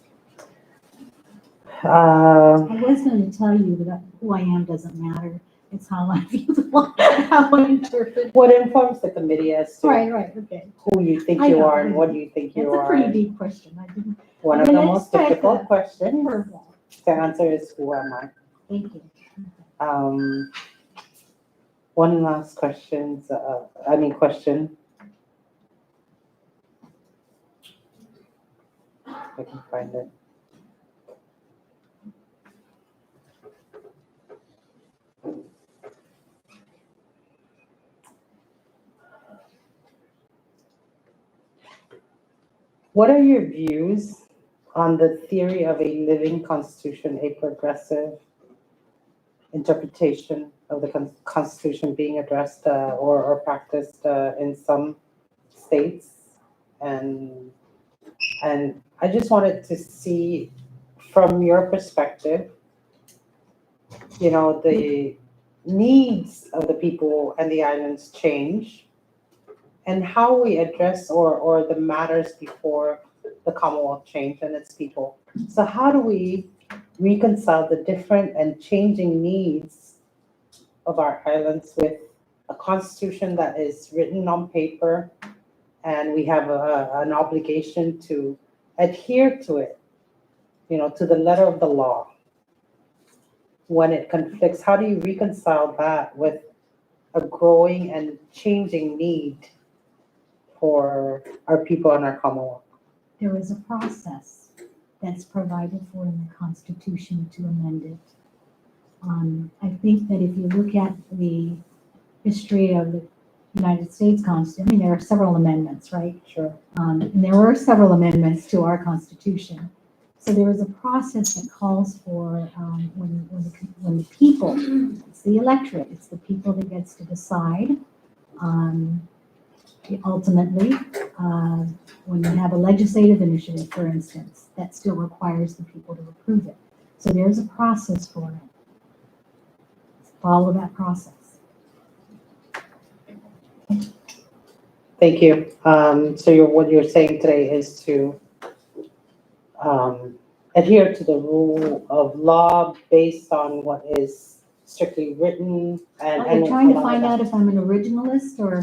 I was going to tell you that who I am doesn't matter. It's how I view the world, how I interpret. What informs the committee as to Right, okay. who you think I you know, are I and know. what you think you It's a are? pretty deep question. I didn't. One I of the didn't most expect difficult that. questions Curveball. to answer is, who am I? Thank you. One last question. I can find it. What are your views on the theory of a living constitution, a progressive interpretation of the constitution being addressed or practiced in some states? And I just wanted to see from your perspective, you know, the needs of the people and the islands change, and how we address or the matters before the Commonwealth change and its people. So how do we reconcile the different and changing needs of our islands with a constitution that is written on paper, and we have an obligation to adhere to it, you know, to the letter of the law? When it conflicts, how do you reconcile that with a growing and changing need for our people and our Commonwealth? There is a process that's provided for in the Constitution to amend it. I think that if you look at the history of the United States Constitution, I mean, there are several amendments, right? Sure. And there were several amendments to our Constitution. So there is a process that calls for when the people, it's the electorate, it's the people that gets to decide. Ultimately, when you have a legislative initiative, for instance, that still requires the people to approve it. So there's a process for it. Follow that process. Thank you. So what you're saying today is to adhere to the rule of law based on what is strictly written and. Are you trying to find out if I'm an originalist or?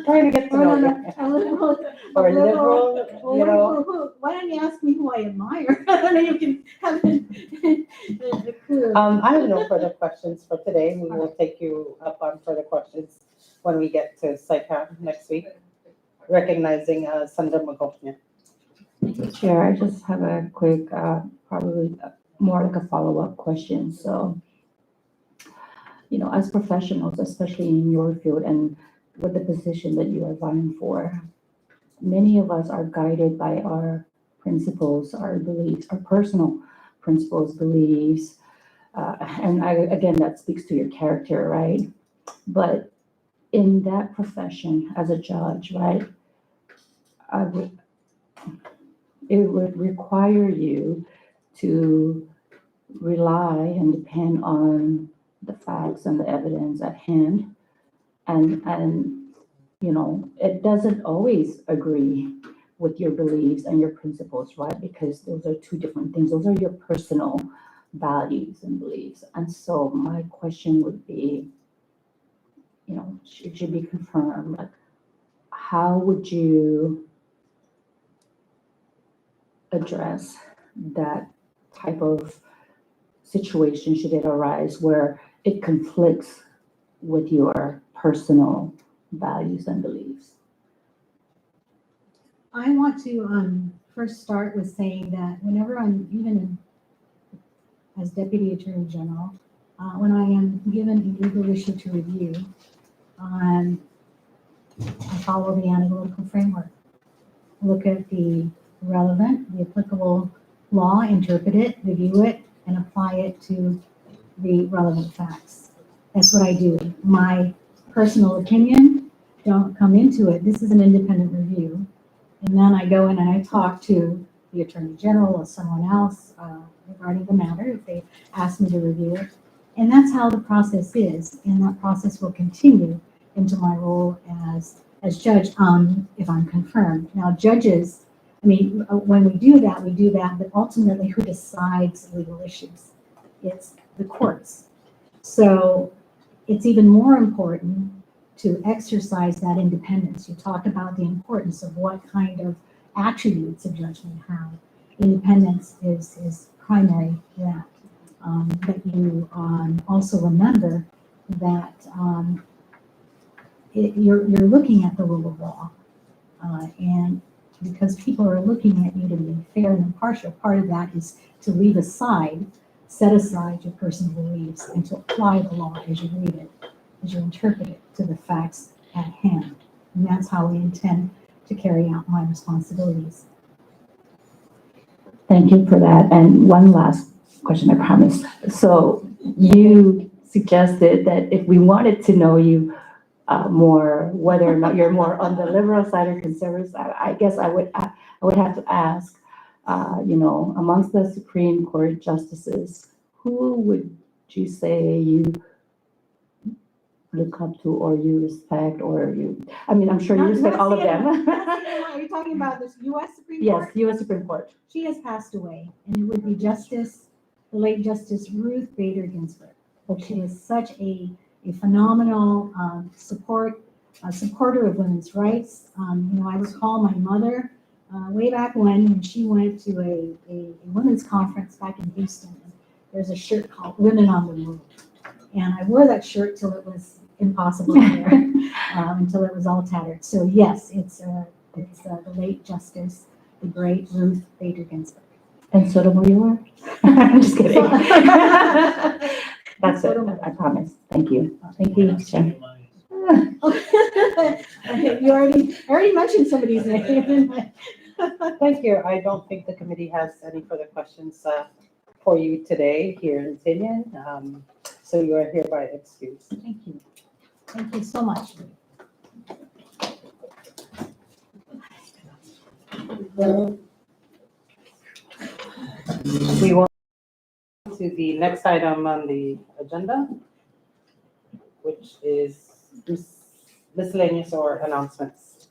Trying to get to know you. Or liberal, you know. Why don't you ask me who I admire? Then you can have a clue. I have no further questions for today. We will take you up on further questions when we get to SICAM next week, recognizing Sandra Magovnia. Chair, I just have a quick, probably more like a follow-up question. So, you know, as professionals, especially in your field and with the position that you are vying for, many of us are guided by our principles, our beliefs, our personal principles, beliefs. And again, that speaks to your character, right? But in that profession as a judge, right, it would require you to rely and depend on the facts and the evidence at hand. And you know, it doesn't always agree with your beliefs and your principles, right? Because those are two different things. Those are your personal values and beliefs. And so my question would be, you know, should you be confirmed? Like, how would you address that type of situation should it arise where it conflicts with your personal values and beliefs? I want to first start with saying that whenever I'm as Deputy Attorney General, when I am given a legal issue to review, I follow the analytical framework. Look at the relevant, the applicable law, interpret it, review it, and apply it to the relevant facts. That's what I do. My personal opinion don't come into it. This is an independent review. And then I go in and I talk to the Attorney General or someone else regarding the matter if they ask me to review it. And that's how the process is. And that process will continue into my role as judge if I'm confirmed. Now, judges, I mean, when we do that, but ultimately who decides legal issues? It's the courts. So it's even more important to exercise that independence. You talk about the importance of what kind of attributes a judge may have. Independence is primary to that. But you also remember that you're looking at the rule of law. And because people are looking at you to be fair and impartial. Part of that is to set aside your personal beliefs and to apply the law as you read it, as you interpret it to the facts at hand. And that's how we intend to carry out my responsibilities. Thank you for that. And one last question, I promise. So you suggested that if we wanted to know you more, whether or not you're more on the liberal side or conservative side, I guess I would have to ask, amongst the Supreme Court justices, who would you say you look up to or you respect or you, I mean, I'm sure you respect all of them. Are you talking about this U.S. Supreme Court? Yes, U.S. Supreme Court. She has passed away, and it would be the late Justice Ruth Bader Ginsburg. She is such a phenomenal supporter of women's rights. I recall my mother way back when she went to a women's conference back in Houston. There's a shirt called Women on the Move. And I wore that shirt till it was impossible to wear, until it was all tattered. So yes, it's the late Justice, the great Ruth Bader Ginsburg. And Sotomayor? I'm just kidding. That's it, I promise. Thank you. Thank you, Chair. You already mentioned somebody's name. Thank you. I don't think the committee has any further questions for you today here in Tinian. So you are hereby excused. Thank you. Thank you so much. We will to the next item on the agenda, which is miscellaneous or announcements.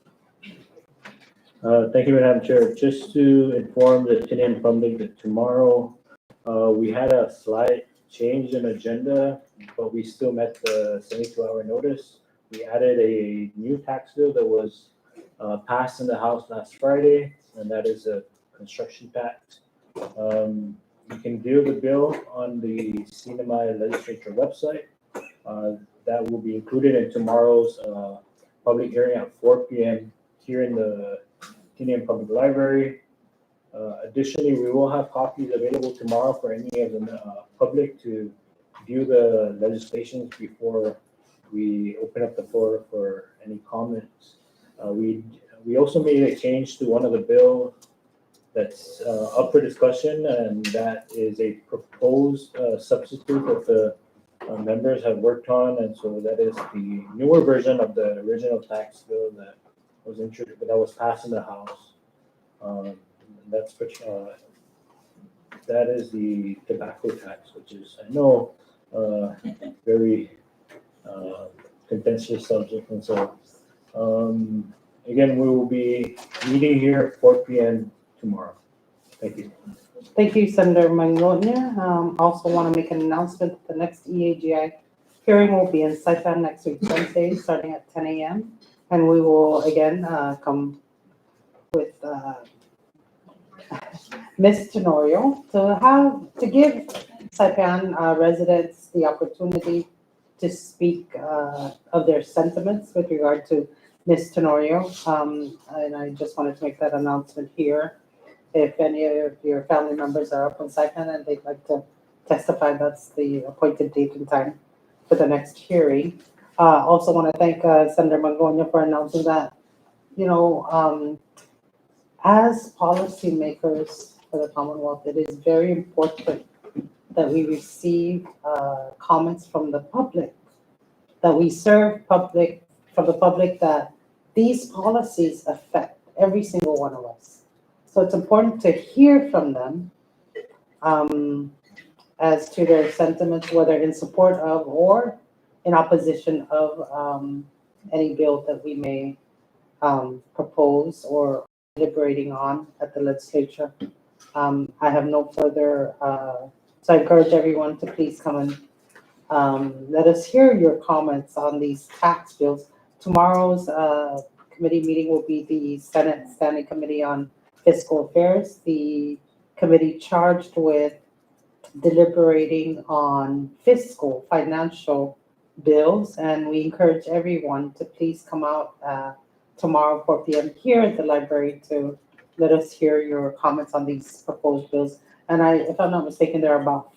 Thank you, Madam Chair. Just to inform the Tinian public that tomorrow, we had a slight change in agenda, but we still met the 72-hour notice. We added a new tax bill that was passed in the House last Friday, and that is a construction tax. You can view the bill on the CNMI legislature website. That will be included in tomorrow's public hearing at 4 p.m. here in the Tinian Public Library. Additionally, we will have copies available tomorrow for any of the public to view the legislation before we open up the floor for any comments. We also made a change to one of the bills that's up for discussion, and that is a proposed substitute that the members have worked on, and so that is the newer version of the original tax bill that was introduced, that was passed in the House. That is the tobacco tax, which is, I know, very contentious subject, and so again, we will be meeting here at 4 p.m. tomorrow. Thank you. Thank you, Senator Mangonia. Also want to make an announcement that the next EAGI hearing will be in Saipan next week, Wednesday, starting at 10 a.m. And we will again come with Ms. Tenorio to give Saipan residents the opportunity to speak of their sentiments with regard to Ms. Tenorio. And I just wanted to make that announcement here. If any of your family members are up in Saipan and they'd like to testify, that's the appointed date and time for the next hearing. Also want to thank Senator Mangonia for announcing that, as policymakers for the Commonwealth, it is very important that we receive comments from the public, that we serve from the public, that these policies affect every single one of us. So it's important to hear from them as to their sentiments, whether in support of or in opposition of any bill that we may propose or deliberating on at the legislature. I have no further, so I encourage everyone to please come and let us hear your comments on these tax bills. Tomorrow's committee meeting will be the Senate Standing Committee on Fiscal Affairs, the committee charged with deliberating on financial bills, and we encourage everyone to please come out tomorrow, 4 p.m. here at the library to let us hear your comments on these proposed bills. And if I'm not mistaken, there are about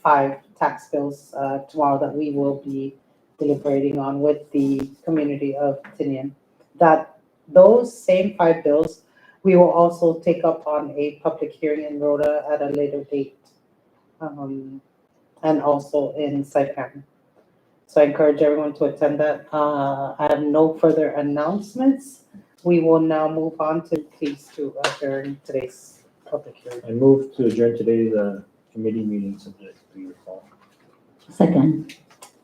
5 tax bills tomorrow that we will be deliberating on with the community of Tinian. Those same 5 bills, we will also take up on a public hearing in Rhoda at a later date, and also in Saipan. So I encourage everyone to attend that. I have no further announcements. We will now move on to please to adjourn today's public hearing. I move to adjourn today's committee meeting subject to your call. Second.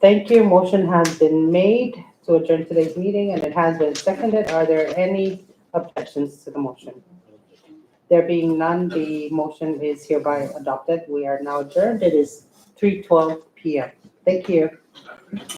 Thank you. Motion has been made to adjourn today's meeting and it has been seconded. Are there any objections to the motion? There being none, the motion is hereby adopted. We are now adjourned. It is 3:12 p.m. Thank you.